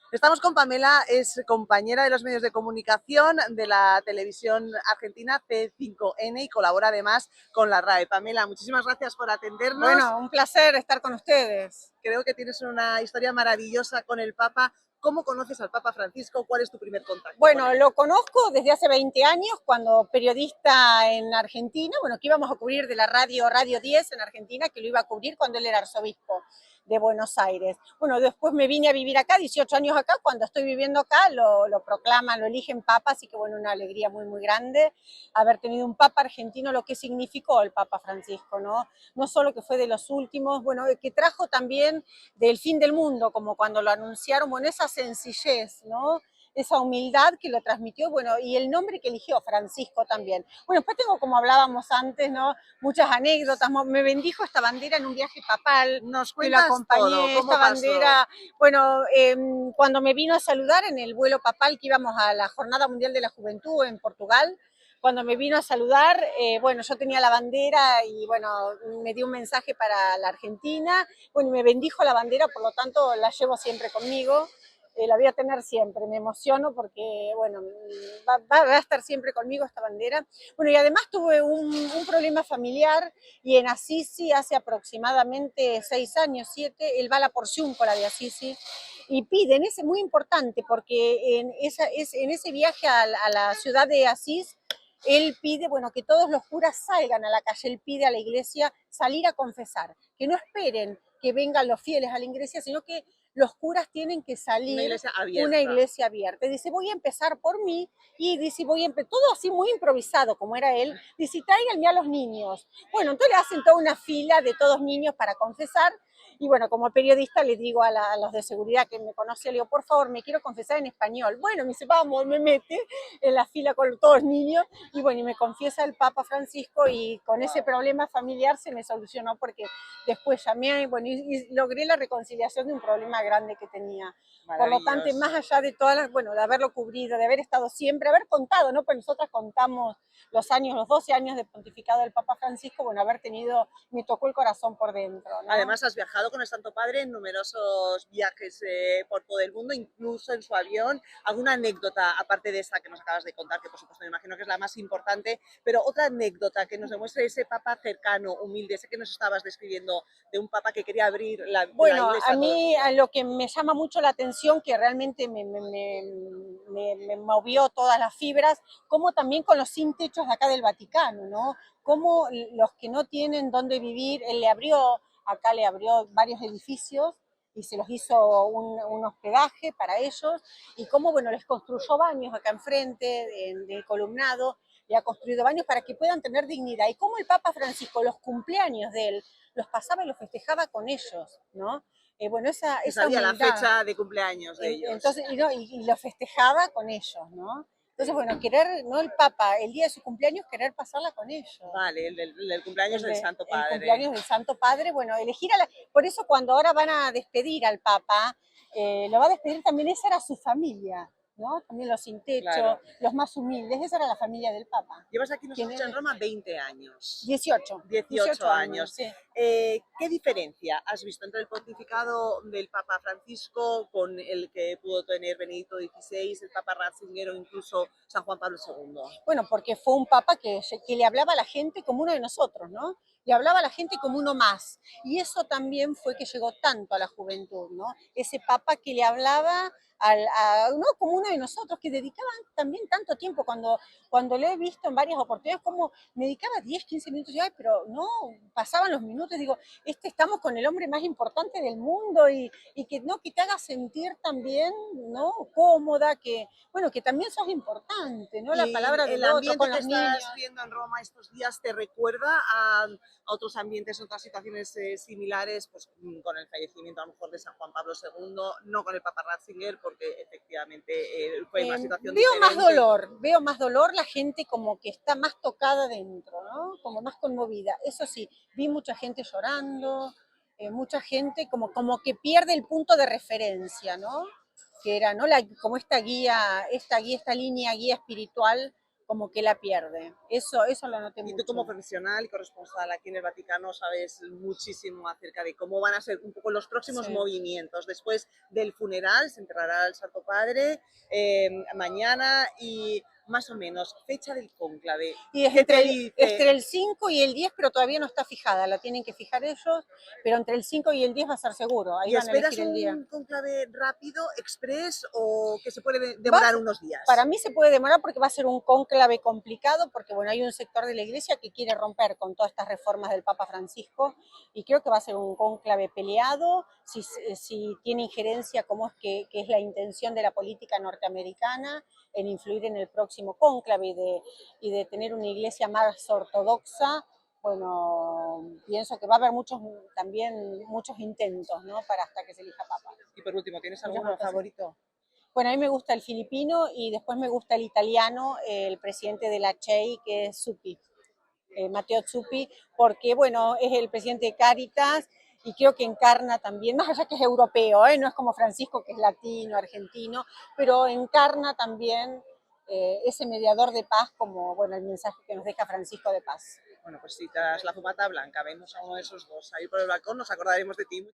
Estamos con Pamela, es compañera de los medios de comunicación de la televisión argentina C5N y colabora además con la RAE. Pamela, muchísimas gracias por atendernos. Bueno, un placer estar con ustedes. Creo que tienes una historia maravillosa con el Papa. ¿Cómo conoces al Papa Francisco? ¿Cuál es tu primer contacto con Bueno, él? lo conozco desde hace 20 años, cuando periodista en Argentina, bueno, que íbamos a cubrir de la Radio 10 en Argentina, que lo iba a cubrir cuando él era arzobispo de Buenos Aires. Bueno, después me vine a vivir acá, 18 años acá, cuando estoy viviendo acá lo proclaman, lo eligen papa, así que bueno, una alegría muy, muy grande haber tenido un papa argentino, lo que significó el Papa Francisco, ¿no? No solo que fue de los últimos, bueno, que trajo también del fin del mundo, como cuando lo anunciaron, bueno, esa sencillez, ¿no? Esa humildad que lo transmitió, bueno, y el nombre que eligió, Francisco también. Bueno, después tengo, como hablábamos antes, ¿no? Muchas anécdotas. Me bendijo esta bandera en un viaje papal, Nos que lo cuentas todo, acompañé, esta ¿cómo pasó? bandera, bueno, cuando me vino a saludar en el vuelo papal que íbamos a la Jornada Mundial de la Juventud en Portugal, cuando me vino a saludar, bueno, yo tenía la bandera y bueno, me dio un mensaje para la Argentina, bueno, y me bendijo la bandera, por lo tanto la llevo siempre conmigo. La voy a tener siempre, me emociono porque, bueno, va a estar siempre conmigo esta bandera. Bueno, y además tuve un problema familiar y en Assisi hace aproximadamente 6 años, 7, él va a la porciúncola de Assisi y piden, es muy importante porque en ese viaje a la ciudad de Asís, él pide, bueno, que todos los curas salgan a la calle, él pide a la iglesia salir a confesar, que no esperen que vengan los fieles a la iglesia, sino que los curas tienen que Una salir iglesia una abierta. iglesia abierta. Dice, voy a empezar por mí, y dice, todo así muy improvisado, como era él, dice, tráiganme a los niños. Bueno, entonces le hacen toda una fila de todos niños para confesar, y bueno, como periodista le digo a los de seguridad que me conoce, le digo, por favor, me quiero confesar en español. Bueno, me dice, vamos, me mete en la fila con todos los niños, y bueno, y me confiesa el Papa Francisco, y con ese problema familiar se me solucionó, porque después llamé, bueno, y logré la reconciliación de un problema grande que tenía. Por lo tanto, más Maravilloso. allá de todas las, bueno, de haberlo cubrido, de haber estado siempre, haber contado, ¿no? Pues nosotras contamos los años, los 12 años de pontificado del Papa Francisco, bueno, haber tenido, me tocó el corazón por dentro, ¿no? Además, has viajado con el Santo Padre en numerosos viajes por todo el mundo, incluso en su avión. ¿Alguna anécdota, aparte de esta que nos acabas de contar, que por supuesto me imagino que es la más importante, pero otra anécdota que nos demuestre ese Papa cercano, humilde, ese que nos estabas describiendo, de un Papa que quería abrir la Bueno, a iglesia a todo el mí a mundo? lo que me llama mucho la atención, que realmente me movió todas las fibras, como también con los sin techos de acá del Vaticano, ¿no? Como los que no tienen dónde vivir, él acá le abrió varios edificios y se los hizo un hospedaje para ellos, y cómo, bueno, les construyó baños acá enfrente, del columnado, le ha construido baños para que puedan tener dignidad. Y cómo el Papa Francisco, los cumpleaños de él, los pasaba y los festejaba con ellos, ¿no? Bueno, Se esa sabía la humildad, fecha de cumpleaños de ellos. entonces, y lo festejaba con ellos, ¿no? Entonces, Sí. bueno, querer, no el Papa, el día de su cumpleaños, querer pasarla con ellos. Vale, el cumpleaños del Santo El Padre. cumpleaños del Santo Padre, bueno, elegir por eso cuando ahora van a despedir al Papa, lo va a despedir también, esa era su familia, ¿no? También los sin techo, Claro. los más humildes, esa era la familia del Papa. Llevas aquí, nos has dicho, en Tiene Roma 20 años. 18, 18 18 años, años. sí. ¿Qué diferencia has visto entre el pontificado del Papa Francisco con el que pudo tener Benedicto XVI, el Papa Ratzinger o incluso San Juan Pablo II? Bueno, porque fue un papa que le hablaba a la gente como uno de nosotros, ¿no? Le hablaba a la gente como uno más. Y eso también fue que llegó tanto a la juventud, ¿no? Ese papa que le hablaba no como uno de nosotros, que dedicaban también tanto tiempo, cuando lo he visto en varias oportunidades, como me dedicaba 10, 15 minutos, y, ay, pero no, pasaban los minutos, digo, estamos con el hombre más importante del mundo, y que no, que te haga sentir también, ¿no? Cómoda, que, bueno, que también sos importante, ¿no? La ¿Y palabra el del otro, ambiente con que los niños. estás viendo en Roma estos días te recuerda a otros ambientes, otras situaciones similares, pues con el fallecimiento a lo mejor de San Juan Pablo II, no con el Papa Ratzinger, porque efectivamente fue una situación diferente? Veo más dolor, la gente como que está más tocada dentro, ¿no? Como más conmovida. Eso sí, vi mucha gente llorando, mucha gente como que pierde el punto de referencia, ¿no? Que era, ¿no? Como esta línea guía espiritual, como que la pierde. Eso lo noté Y mucho. tú como profesional y corresponsal aquí en el Vaticano sabes muchísimo acerca de cómo van a ser un poco los próximos Sí. movimientos. Después del funeral se enterrará el Santo Padre mañana y más o menos fecha del cónclave. Y es ¿Qué te entre dice? el 5 y el 10, pero todavía no está fijada, la tienen que fijar ellos, pero entre el 5 y el 10 va a ser seguro, ahí ¿Y van a esperas elegir el día. un cónclave rápido, express o que se puede Va, demorar unos días? para mí se puede demorar porque va a ser un cónclave complicado, porque bueno, hay un sector de la iglesia que quiere romper con todas estas reformas del Papa Francisco y creo que va a ser un cónclave peleado, si tiene injerencia como es que es la intención de la política norteamericana en influir en el próximo cónclave y de tener una iglesia más ortodoxa. Bueno, pienso que va a haber también muchos intentos, ¿no? Para hasta que se elija papa. Y por último, ¿tienes Muchas alguno anotaciones. favorito? Bueno, a mí me gusta el filipino y después me gusta el italiano, el presidente de la CHEI, que es Zuppi, Matteo Zuppi, porque, bueno, es el presidente de Cáritas y creo que encarna también, más allá que es europeo, no es como Francisco, que es latino, argentino, pero encarna también ese mediador de paz como, bueno, el mensaje que nos deja Francisco de paz. Bueno, pues si tras la fumata blanca vemos a uno de esos dos ahí por el balcón, nos acordaremos de ti.